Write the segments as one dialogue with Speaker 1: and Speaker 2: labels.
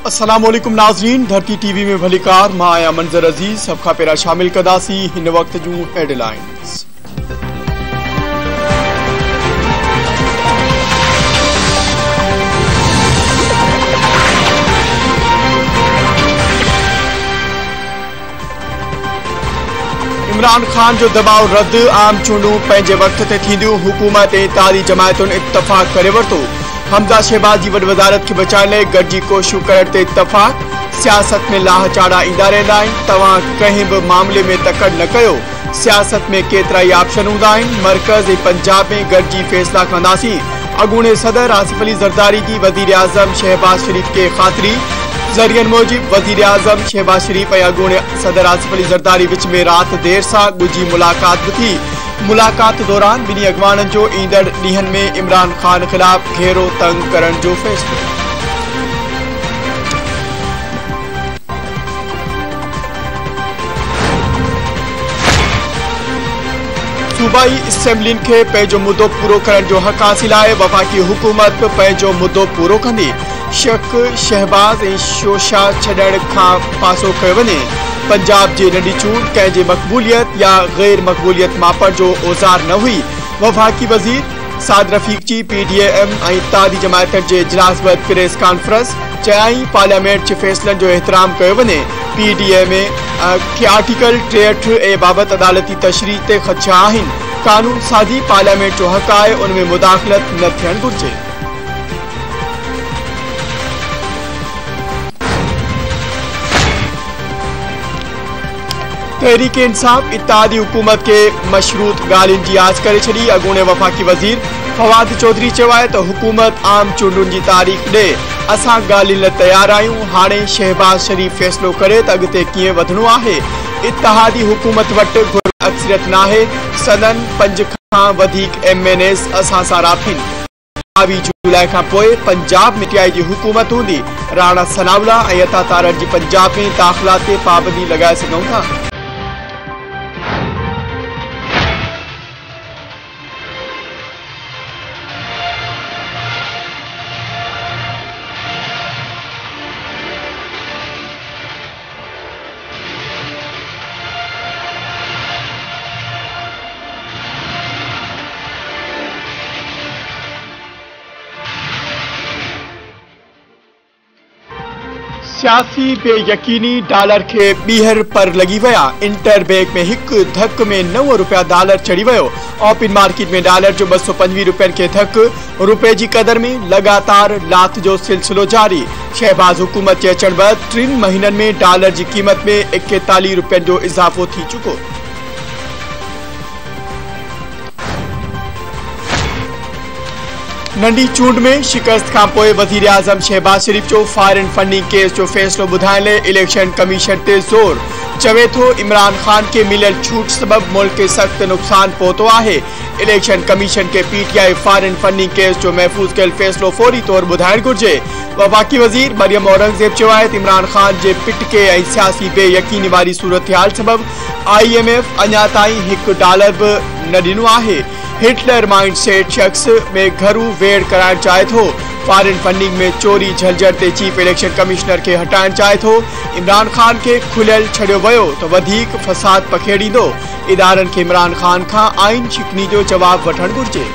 Speaker 1: अस्सलामुअलैकुम नाज़रीन, धरती टीवी में भलीकार मां आया मंजर अजीज सबका पेरा शामिल कदासी हिन वक्त जूं हेडलाइंस। इमरान खान जो दबाव रद्द, आम चूंडू पंहिंजे वक्त ते थींदियूं, हुकूमत ऐं ताली जमायतुनि इत्तफ़ाक़ करे वरितो। हमज़ा शहबाज जी वॾी वज़ारत खे बचाइण लाइ गॾिजी कोशिशूं करण ते इत्तफ़ाक़। सियासत में लाह चाड़ा ईंदा रहंदा आहिनि, तव्हां कंहिं बि मामले में तकड़ न कयो। सियासत में केतिरा ई ऑप्शन हूंदा आहिनि, मर्कज़ ऐं पंजाब में गॾिजी फ़ैसिला कंदासीं। अॻूणे सदर आसिफ अली ज़रदारी जी वज़ीर आज़म शहबाज शरीफ़ खे ख़ातिरी। ज़रियनि मूजिब वज़ीर आज़म शहबाज शरीफ़ ऐं अॻूणे सदर आसिफ अली ज़रदारी विच में राति देर सां ॻुझी मुलाक़ात बि थी। मुलाक़ात दौरान ॿिन्ही अॻवाननि जो ईंदड़ ॾींहनि में इमरान खान ख़िलाफ़ घेरो तंग करण जो फ़ैसिलो। सूबाई असेंबलियुनि खे पंहिंजो मुद्दो पूरो करण जो हक़ हासिल आहे। वफ़ाक़ी हुकूमत पंहिंजो मुद्दो पूरो कंदी। शक, शहबाज ऐं शोशा छॾण खां पासो कयो वञे। पंजाब जी नंढी चूंड कंहिंजे मक़बूलियत या गैर मक़बूलियत मापण जो औज़ार न हुई। वफ़ाक़ी वज़ीर साद रफ़ीक जी PDM ऐं तादी जमायतनि जे इजलास बैदि प्रेस कॉन्फ्रेंस चयाईं, पार्लियामेंट जे फ़ैसिलनि जो एहतराम कयो वञे। PDM खे आर्टिकल 63A बाबति अदालती तशरीह ते ख़दशा आहिनि। कानून साज़ी पार्लियामेंट जो हक़ आहे, उन में मुदाख़लत न थियणु घुरिजे। तहरीक इंसाफ इत्तेहादी हुकूमत के मशरूत ॻाल्हियुनि जी आज करे छॾी। अॻूणे वफ़ाक़ी वज़ीर फवाद चौधरी चयो आहे त हुकूमत आम चूंडुनि जी तारीख़ ॾे। असां ॻाल्हियुनि लाइ तयार आहियूं। हाणे शहबाज शरीफ़ फ़ैसिलो करे त अॻिते कीअं वधणो आहे। इत्तेहादी हुकूमत वटि घुर अक्सरियत नाहे। सदन 5 खां वधीक MNAs असां सां राबितिन। 22 जुलाई खां पोइ पंजाब में TI जी हुकूमत हूंदी। राणा सनाउल्ला ऐं अता तारड़ जी पंजाब में दाख़िला ते पाबंदी लॻाए सघूं था। सियासी बेयकीनी डॉलर के ॿीहर पर लगी विया। इंटर बैंक में एक धक में ₹9 डॉलर चढ़ी वियो। ओपन मार्केट में डॉलर जो 225 रुपयनि के धक। रुपए की कदर में लगातार लात जो सिलसिलो जारी। शहबाज हुकूमत के अचण बैदि 3 महीननि में डॉलर की कीमत में 41 रुपयनि जो इजाफो थी चुको। नंढी चूंड में शिकस्त खां पोइ वज़ीर आज़म शहबाज शरीफ़ जो फॉरेन फंडिंग केस जो फ़ैसिलो ॿुधाइण लाइ इलेक्शन कमीशन ते ज़ोर। चवे थो इमरान खान के मिलियल छूट सबब मुल्क के सख्त नुक़सान पहुतो आहे। इलेक्शन कमीशन के PTI फॉरेन फंडिंग केस जो महफूज़ कयल फ़ैसिलो फौरी तौर ॿुधाइणु घुरिजे। वफ़ाक़ी वज़ीर मरियम औरंगज़ेब चयो आहे त इमरान खान जे पिटके ऐं सियासी बेयकीनी वारी सूरत-हाल सबब IMF अञा ताईं $1 बि न ॾिनो आहे। हिटलर माइंडसेट शख्स में घरू वेड़ कराइण चाहे थो। फॉरेन फंडिंग में चोरी झलझट ते चीफ इलेक्शन कमिश्नर के हटाइण चाहे थो। इमरान खान के खुलियल छॾियो वियो त वधीक फसाद पखेड़ींदो। इदारनि खे इमरान खान खां आइन शिकनी जो जवाब वठणु घुरिजे।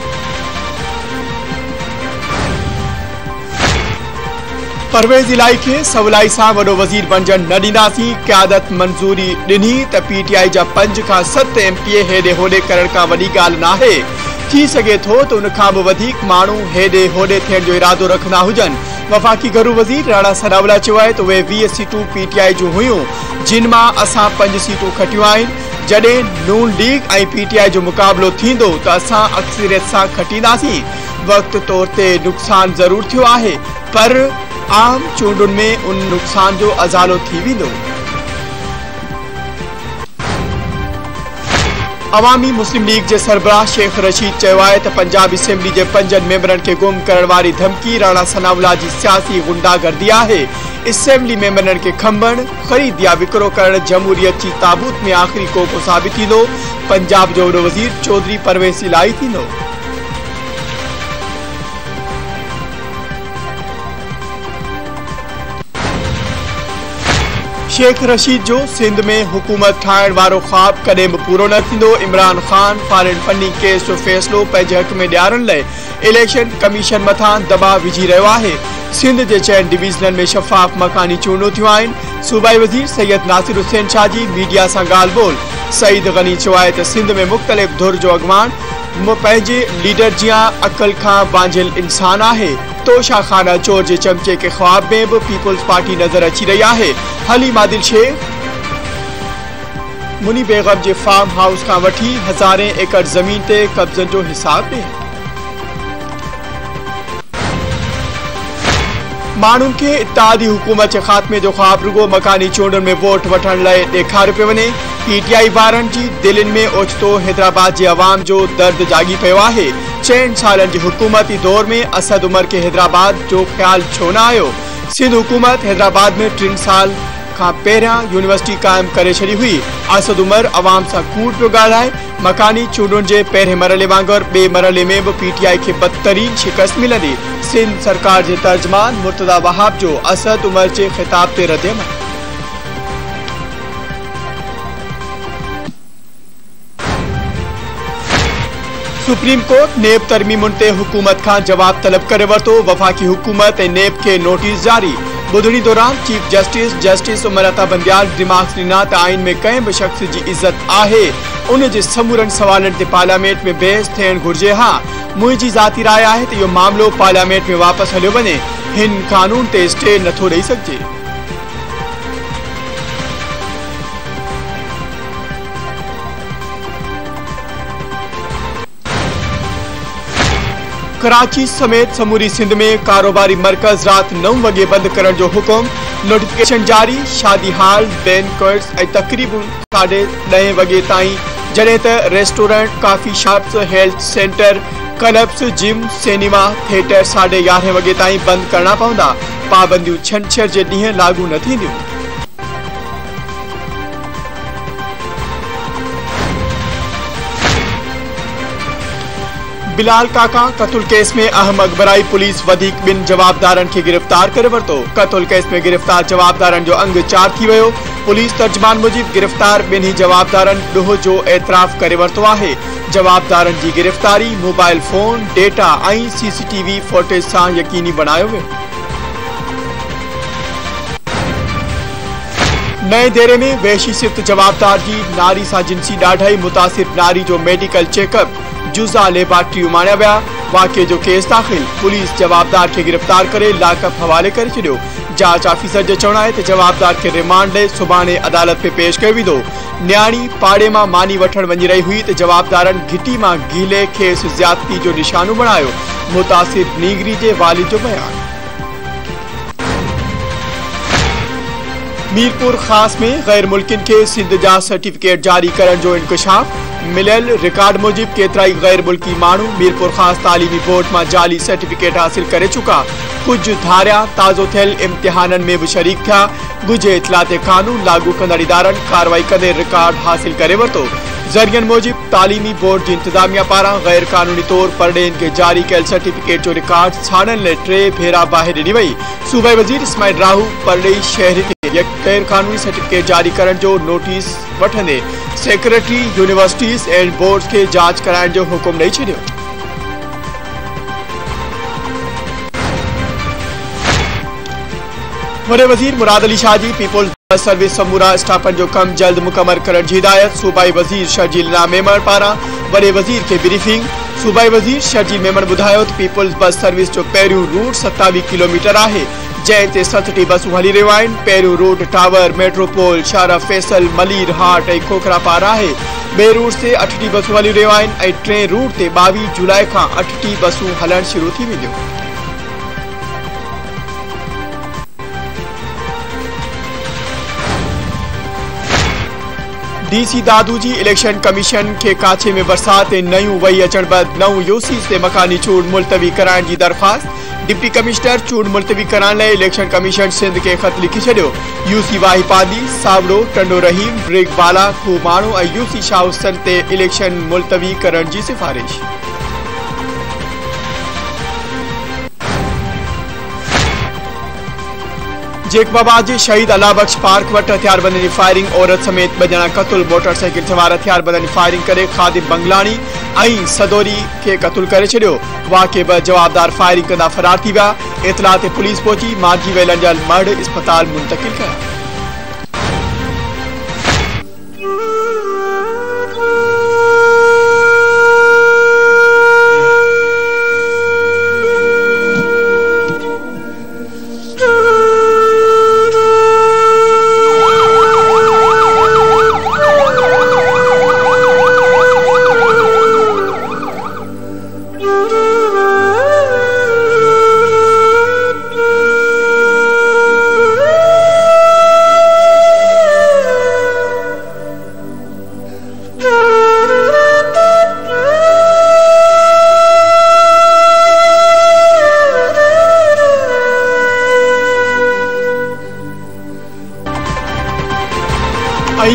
Speaker 1: परवेज़ इलाही खे सवलाई सां वॾो वज़ीर बणजण न ॾींदासीं। क़यादत मंज़ूरी ॾिनी त PTI जा 5 खां 7 MPA हेॾे होॾे करण खां वॾी ॻाल्हि नाहे। थी सघे थो त उन खां बि वधीक माण्हू हेॾे होॾे थियण जो इरादो रखंदा हुजनि। वफ़ाक़ी घरू वज़ीर राणा सनाउल्ला चयो आहे त उहे 20 सीटूं PTI जूं हुयूं, जिन मां असां 5 सीटूं खटियूं आहिनि। जॾहिं नून लीग ऐं PTI जो मुक़ाबिलो थींदो त असां अक्सरियत सां खटींदासीं। वक़्त तौर ते नुक़सान ज़रूर थियो आहे, पर आम चूंडुनि में उन नुक़सान जो अज़ालो थी वेंदो। अवामी मुस्लिम लीग के सरबराह शेख रशीद चयो आहे त पंजाब असेंबली के 5 मेंबरनि खे गुम करण वारी धमकी राणा सनाउल्ला जी सियासी गुंडागर्दी आहे। असेंबली मेंबरनि खे खंभण, ख़रीद या विकिरो करण जमहूरियत जी ताबूत में आख़िरी कोको साबित थींदो। पंजाब जो वॾो वज़ीर चौधरी परवेज़ इलाही थींदो। शेख रशीद जो सिंध में हुकूमत ठाहिण वारो ख्वाब कॾहिं बि पूरो न थींदो। Imran Khan foreign funding case जो फ़ैसिलो पंहिंजे हक़ में ॾियारण लाइ इलेक्शन कमीशन मथां दबाव विझी रहियो आहे। सिंध जे 6 डिवीज़ननि में शफ़ाफ़ मकानी चूंडूं थियूं आहिनि। सूबाई वज़ीर सैयद नासिर हुसैन शाह जी मीडिया सां ॻाल्हि ॿोल। सईद गनी चयो आहे त सिंध में मुख़्तलिफ़ धुर जो अॻवान पंहिंजे लीडर जियां अक़ल खां बांझिल इंसान आहे। तोशा खाना चोर जे चमचे के ख्वाब में भी पीपल्स पार्टी नजर अची रही है। हलीम आदिल शेख मुनी बेगम जे फार्म हाउस का वठी हज़ारें एकड़ जमीन ते कब्जन जो हिसाब ॾे। माण्हुनि खे इत्तेहादी हुकूमत जे ख़ात्मे जो ख्वाब रुगो मकानी चूंडुनि में वोट वठण लाइ ॾेखारियो पियो वञे। पीटीआई वारनि जी दिलनि में ओचितो हैदराबाद जे अवाम जो दर्द जागी पियो आहे। 6 सालनि जी हुकूमती दौर में असद उमर के हैदराबाद जो ख्याल छो न आयो। सिंध हुकूमत हैदराबाद में 3 साल खां पहिरियां यूनिवर्सिटी कायम करे छड़ी हुई। असद उमर अवाम सां कूड़ पियो ॻाल्हाए। मकानी चूंडुनि जे पहिरें मरहले वांगुरु ॿिए मरहले में भी पीटीआई खे बदतरीन शिकस्त मिलंदी। सिंध सरकार जे तर्जमान मुर्तदा वहाब जो असद उमर जे खिताब ते रद्द-ए-अमल। सुप्रीम कोर्ट नेब तरमीमुनि ते हुकूमत खां जवाब तलब करे वरितो। वफ़ाक़ी हुकूमत ऐं नेब खे नोटिस जारी। ॿुधणी दौरान चीफ जस्टिस उमर अता बंदियाल दिमाग़ ॾिना त आइन में कंहिं बि शख़्स जी इज़त आहे। उन जे समूरनि सवालनि ते पार्लियामेंट में बहस थियण घुर्जे। हा, मुंहिंजी ज़ाती राय आहे त इहो मामलो पार्लियामेंट में वापसि हलियो वञे। हिन कानून ते स्टे नथो ॾेई सघिजे। कराची समेत समूरी सिंध में कारोबारी मरकज रात 9 वगे बंद करण जो हुकुम। नोटिफिकेशन जारी। शादी हाल, बैंक्वेट्स ऐं तकरीबन 10:30 वगे ताईं, जड॒हिं त restaurant, coffee shops, health centre, clubs, gym, cinema, theatre 11:30 वगे ताईं बंद करणा पवंदा। पाबंदियूं छंछर जे ॾींहुं लागू न थींदियूं। बिलाल काका कत्ल केस में अहम अकबराई पुलिस वधीक 2 जवाबदारन के गिरफ्तार करे वरतो। कत्ल केस में गिरफ्तार जवाबदारन जो अंग 4 थी वियो। पुलिस तर्जमान मुजिब गिरफ्तार 2 जवाबदारन ॾोह जो एतराफ़ करे वरतो आहे। जवाबदारन की गिरफ्तारी मोबाइल फोन, डेटा ऐं सीसीटीवी फुटेज सां यकीनी बनायो वियो। नए देरे में वहशी सिफ्त जवाबदार की नारी सां जिनसी ॾाढाई मुतासिर नारी जो मेडिकल चेकअप जुज़ा लेबार्टरी उमाणिया विया। वाक़े जो केस दाख़िल। पुलिस जवाबदार के गिरफ्तार करे लाकअप हवाले करे छॾियो। जांच ऑफिसर जो चवणु आहे त जवाबदार के रिमांड लाइ सुभाणे अदालत में पेश कयो वेंदो। न्याणी पाड़े मां मानी वठण वञी रही हुई त जवाबदारन घिटी मां गीले खेसि ज़्यादती जो निशानो बणायो। मुतासिर नीगरी जे वालिद जो बयान। मीरपुर खास में गैर मुल्किन के सिंध जा सर्टिफिकेट जारी करण जो इंकशाफ। मिलियल रिकॉर्ड मुजिब केतराई गैर मुल्की मानू मीरपुर खास तालीमी बोर्ड में जाली सर्टिफिकेट हासिल करे चुका। कुछ धारिया ताज़ो थियल इम्तिहानन में भी शरीक था। गुजे इतलाते कानून लागू कंदड़ इदारन कार्रवाई कंदे रिकॉर्ड हासिल करे वरतो। जरियन मुजिब तालीमी बोर्ड की इंतजामिया पारा गैर कानूनी तौर परडेन के जारी कयल सर्टिफिकेट जो रिकॉर्ड छाणन लाइ 3 भेरा बाहर ॾिनी वई। सूबाई वज़ीर इस्माइल राहू परडेई शहर के गैर कानूनी सर्टिफिकेट जारी करण जो नोटिस वठंदे सेक्रेटरी यूनिवर्सिटीज़ एंड बोर्ड्स के जांच कराइण जो हुकुम ॾेई छॾियो। वॾे वज़ीर Murad Ali Shah ji peoples bus service समूरा स्टाफन जो कम जल्द मुकम्मल करण की हिदायत। सूबाई वज़ीर शर्जील मेमन पारा वॾे वज़ीर के ब्रीफिंग। सूबाई वज़ीर शर्जील मेमन ॿुधायो त पीपल्स बस सर्विस जो पहिरियों रूट 27 किलोमीटर है, जैसे 67 बसूं हली रहियूं आहिनि। पहिरियों रूट टावर, मेट्रोपोल, शारा फैसल, मलीर हाट ऐं खोखरा पार है। ॿिए रूट से 8 बसूं हली रहियूं आहिनि ऐं 3 रूट से 22 जुलाई का 8 बसूं हलण शुरू थी वेंदियूं। डीसी दादू जी इलेक्शन कमीशन के काछे में बरसात नयूं वही अचण बाद 9 यूसीस से मकानी चूंड मुलतवी कराइण की दरख्वास्त। डिप्टी कमिश्नर चूंड मुलतवी कराइण लाइ इलेक्शन कमीशन सिंध के खत लिखी छॾियो। यूसी वाहिपादी, सावड़ो, टंडो रहीम, ब्रिगवाला, खूमाणो ऐं यूसी शाह हुसैन ते इलेक्शन मुलतवी करण की सिफारिश। जेकबाबाजी शहीद अलाबख्श पार्क वट हथियारबंदी फायरिंग औरत समेत बजना कतुल मोटरसाइकिल सवार हथियारबंदी फायरिंग करे खादिम बंगलानी ऐं सदोरी के कतुल करे छड़ियो। वाक़े ब जवाबदार फायरिंग कंदा फरार थी विया। इतला ते पुलिस पहुंची मारिजी वेलनि जा मर्द अस्पताल मुंतकिल कया।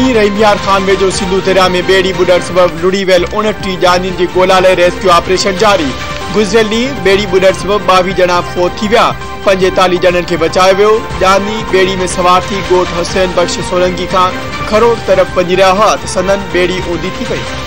Speaker 1: रहीमयार खान में जो सिंधु दरिया में बेड़ी बुडर सबब लुड़ी वेल 29 जानिन की गोलाले रेस्क्यू ऑपरेशन जारी। गुजरियल ॾींहुं बेड़ी बुडर सबब 22 ॼणा फोत थी विया। 45 ॼणनि खे बचायो वियो। जानी बेड़ी में सवार थी गोठ हुसैन बख्श सोलंकी खां खरोड़ तरफ़ वञी रहिया हुआ त संदन बेड़ी ऊंधी थी पई।